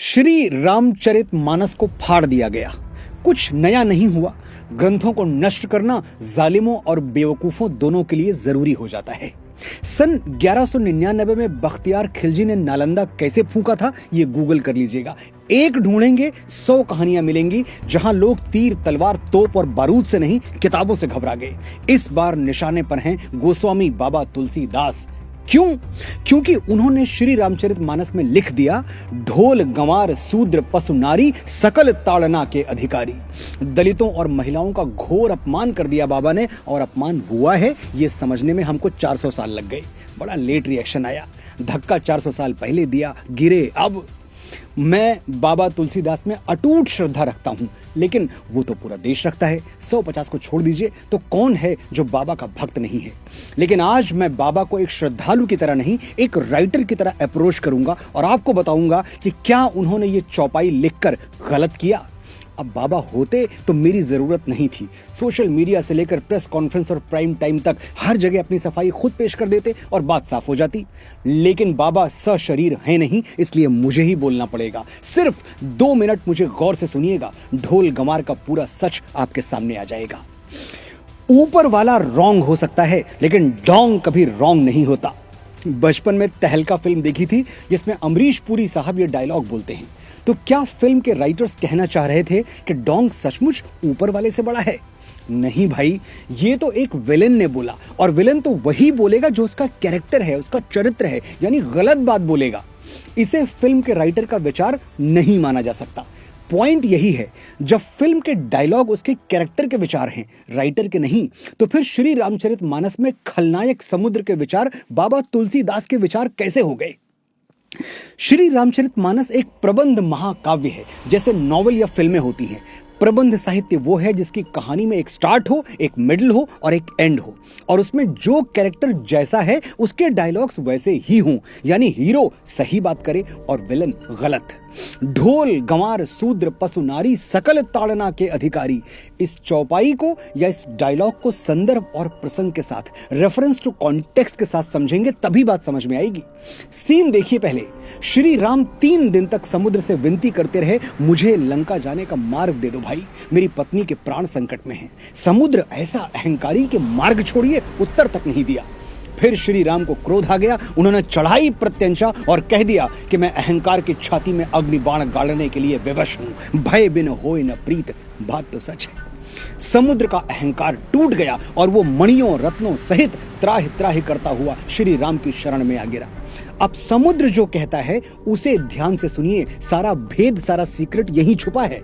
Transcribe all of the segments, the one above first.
श्री रामचरितमानस को फाड़ दिया गया। कुछ नया नहीं हुआ। ग्रंथों को नष्ट करना जालिमों और बेवकूफों दोनों के लिए जरूरी हो जाता है। सन 1199 में बख्तियार खिलजी ने नालंदा कैसे फूंका था, ये गूगल कर लीजिएगा। एक ढूंढेंगे 100 कहानियां मिलेंगी जहां लोग तीर तलवार तोप और बारूद से नहीं किताबों से घबरा गए। इस बार निशाने पर हैं गोस्वामी बाबा तुलसीदास। क्यों? क्योंकि उन्होंने श्री रामचरितमानस में लिख दिया, ढोल गंवार शूद्र पशु नारी सकल ताड़ना के अधिकारी। दलितों और महिलाओं का घोर अपमान कर दिया बाबा ने, और अपमान हुआ है ये समझने में हमको 400 साल लग गए। बड़ा लेट रिएक्शन आया। धक्का 400 साल पहले दिया, गिरे अब। मैं बाबा तुलसीदास में अटूट श्रद्धा रखता हूं, लेकिन वो तो पूरा देश रखता है। 150 को छोड़ दीजिए तो कौन है जो बाबा का भक्त नहीं है। लेकिन आज मैं बाबा को एक श्रद्धालु की तरह नहीं, एक राइटर की तरह अप्रोच करूंगा और आपको बताऊंगा कि क्या उन्होंने ये चौपाई लिखकर गलत किया। अब बाबा होते तो मेरी जरूरत नहीं थी। सोशल मीडिया से लेकर प्रेस कॉन्फ्रेंस और प्राइम टाइम तक हर जगह अपनी सफाई खुद पेश कर देते और बात साफ हो जाती। लेकिन बाबा सशरीर है नहीं, इसलिए मुझे ही बोलना पड़ेगा। सिर्फ 2 मिनट मुझे गौर से सुनिएगा, ढोल गंवार का पूरा सच आपके सामने आ जाएगा। ऊपर वाला रॉन्ग हो सकता है, लेकिन डोंग कभी रॉन्ग नहीं होता। बचपन में तहलका फिल्म देखी थी जिसमें अमरीश पुरी साहब ये डायलॉग बोलते हैं। तो क्या फिल्म के राइटर्स कहना चाह रहे थे कि डोंग सचमुच ऊपर वाले से बड़ा है? नहीं भाई, ये तो एक विलेन ने बोला, और विलेन तो वही बोलेगा जो उसका कैरेक्टर है, उसका चरित्र है, यानी गलत बात बोलेगा। इसे फिल्म के राइटर का विचार नहीं माना जा सकता। पॉइंट यही है, जब फिल्म के डायलॉग उसके कैरेक्टर के विचार हैं, राइटर के नहीं, तो फिर श्री रामचरितमानस में खलनायक समुद्र के विचार बाबा तुलसीदास के विचार कैसे हो गए? श्री रामचरितमानस एक प्रबंध महाकाव्य है, जैसे नॉवेल या फिल्में होती हैं। प्रबंध साहित्य वो है जिसकी कहानी में एक स्टार्ट हो, एक मिडिल हो और एक एंड हो, और उसमें जो कैरेक्टर जैसा है उसके डायलॉग्स वैसे ही हों, यानी हीरो सही बात करे और विलन गलत। ढोल गंवार शूद्र पशु नारी सकल ताड़ना के अधिकारी, इस चौपाई को या इस डायलॉग को संदर्भ और प्रसंग के साथ, रेफरेंस टू कॉन्टेक्स्ट के साथ समझेंगे तभी बात समझ में आएगी। सीन देखिए पहले। श्री राम 3 दिन तक समुद्र से विनती करते रहे, मुझे लंका जाने का मार्ग दे दो भाई, मेरी पत्नी के प्राण संकट में हैं। समुद्र ऐसा अहंकारी के मार्ग छोड़िए, उत्तर तक नहीं दिया। फिर श्री राम को क्रोध आ गया, उन्होंने चढ़ाई प्रत्यंचा और कह दिया कि मैं अहंकार की छाती में अग्नि बाण गाड़ने के लिए विवश हूं, भय बिन होए न प्रीत। बात तो सच है। समुद्र का अहंकार टूट गया और वो मणियों रत्नों सहित त्राहि त्राहि करता हुआ श्री राम की शरण में आ गिरा। अब समुद्र जो कहता है उसे ध्यान से सुनिए, सारा भेद, सारा सीक्रेट यही छुपा है।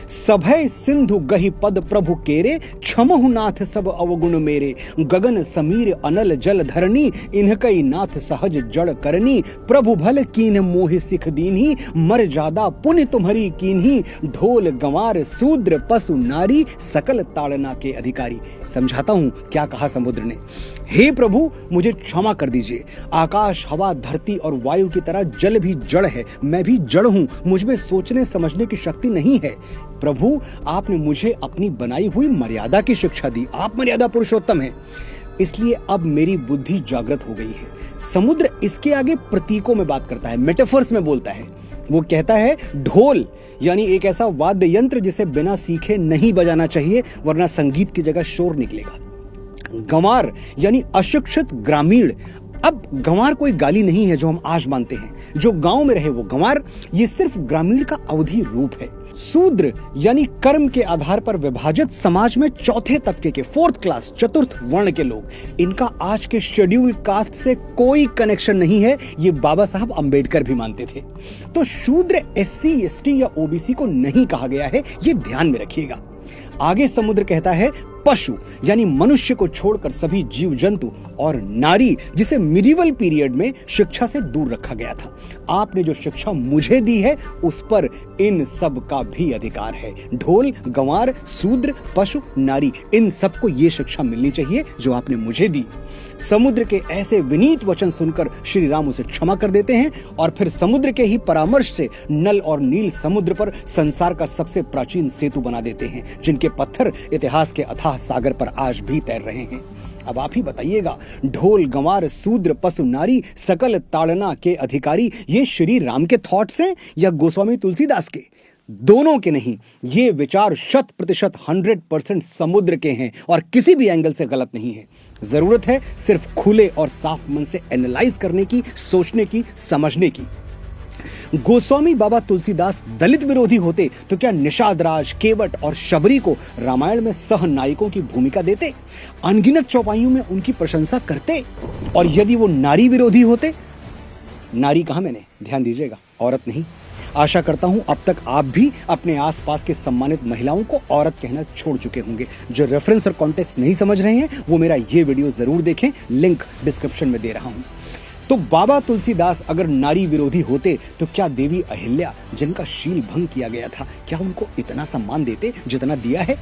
सभय सिंधु गहि पद प्रभु केरे, क्षमहु नाथ सब अवगुण मेरे। गगन समीर अनल जल धरनी, इनकई नाथ सहज जड़ करनी। प्रभु भल कीन मोहि सिख दीन्ही, मर जादा पुण्य तुम्हारी कीन्ही। ढोल गंवार शूद्र पशु नारी, सकल ताड़ना के अधिकारी। समझाता हूं क्या कहा समुद्र ने। हे प्रभु, मुझे क्षमा कर दीजिए। आकाश हवा धरती और वायु की तरह जल भी जड़ है, मैं भी जड़ हूं, मुझ में सोचने समझने की शक्ति नहीं है। प्रभु, आपने मुझे अपनी बनाई हुई मर्यादा की शिक्षा दी, आप मर्यादा पुरुषोत्तम हैं, इसलिए अब मेरी बुद्धि जागृत हो गई है। समुद्र इसके आगे प्रतीकों में बात करता है, मेटाफर्स में बोलता है। वो कहता है ढोल यानी एक ऐसा वाद्य यंत्र जिसे बिना सीखे नहीं बजाना चाहिए, वरना संगीत की जगह शोर निकलेगा। गंवार यानी अशिक्षित ग्रामीण। अब गंवार कोई गाली नहीं है जो हम आज मानते हैं, जो गांव में रहे वो गंवार, ये सिर्फ ग्रामीण का अवधि रूप है। शूद्र यानी कर्म के आधार पर विभाजित समाज में चौथे तबके के, 4th क्लास, चतुर्थ वर्ण के लोग। इनका आज के शेड्यूल कास्ट से कोई कनेक्शन नहीं है, ये बाबा साहब अंबेडकर भी मानते थे। तो शूद्र SC ST या OBC को नहीं कहा गया है, ये ध्यान में रखिएगा। आगे समुद्र कहता है पशु यानी मनुष्य को छोड़कर सभी जीव जंतु, और नारी जिसे मिडिवल पीरियड में शिक्षा से दूर रखा गया था। आपने जो शिक्षा मुझे दी है उस पर इन सब का भी अधिकार है। ढोल गंवार शूद्र पशु नारी, इन सबको ये शिक्षा मिलनी चाहिए जो आपने मुझे दी। समुद्र के ऐसे विनीत वचन सुनकर श्री राम उसे क्षमा कर देते हैं, और फिर समुद्र के ही परामर्श से नल और नील समुद्र पर संसार का सबसे प्राचीन सेतु बना देते हैं, जिनके पत्थर इतिहास के अथाह सागर पर आज भी तैर रहे हैं। अब आप ही बताइएगा, ढोल गंवार शूद्र पशु नारी सकल ताड़ना के अधिकारी, ये श्री राम के थॉट्स हैं या गोस्वामी तुलसीदास के? दोनों के नहीं, ये विचार 100% 100% समुद्र के हैं और किसी भी एंगल से गलत नहीं है। जरूरत है सिर्फ खुले और साफ मन से एनालाइज करने की, सोचने की, समझने की। गोस्वामी बाबा तुलसीदास दलित विरोधी होते तो क्या निषाद राज, केवट और शबरी को रामायण में सह नायकों की भूमिका देते, अनगिनत चौपाइयों में उनकी प्रशंसा करते? और यदि वो नारी विरोधी होते, नारी कहा मैंने, ध्यान दीजिएगा, औरत नहीं। आशा करता हूं अब तक आप भी अपने आसपास के सम्मानित महिलाओं को औरत कहना छोड़ चुके होंगे। जो रेफरेंस और कॉन्टेक्स्ट नहीं समझ रहे हैं वो मेरा ये वीडियो जरूर देखें, लिंक डिस्क्रिप्शन में दे रहा हूं। तो बाबा तुलसीदास अगर नारी विरोधी होते तो क्या देवी अहिल्या, जिनका शील भंग किया गया था, क्या उनको इतना सम्मान देते जितना दिया है?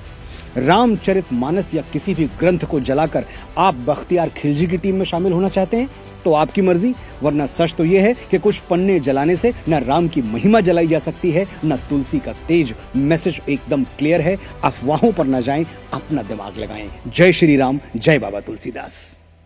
रामचरितमानस या किसी भी ग्रंथ को जलाकर आप बख्तियार खिलजी की टीम में शामिल होना चाहते हैं तो आपकी मर्जी, वरना सच तो यह है कि कुछ पन्ने जलाने से न राम की महिमा जलाई जा सकती है न तुलसी का तेज। मैसेज एकदम क्लियर है, अफवाहों पर न जाएं, अपना दिमाग लगाएं। जय श्री राम, जय बाबा तुलसीदास।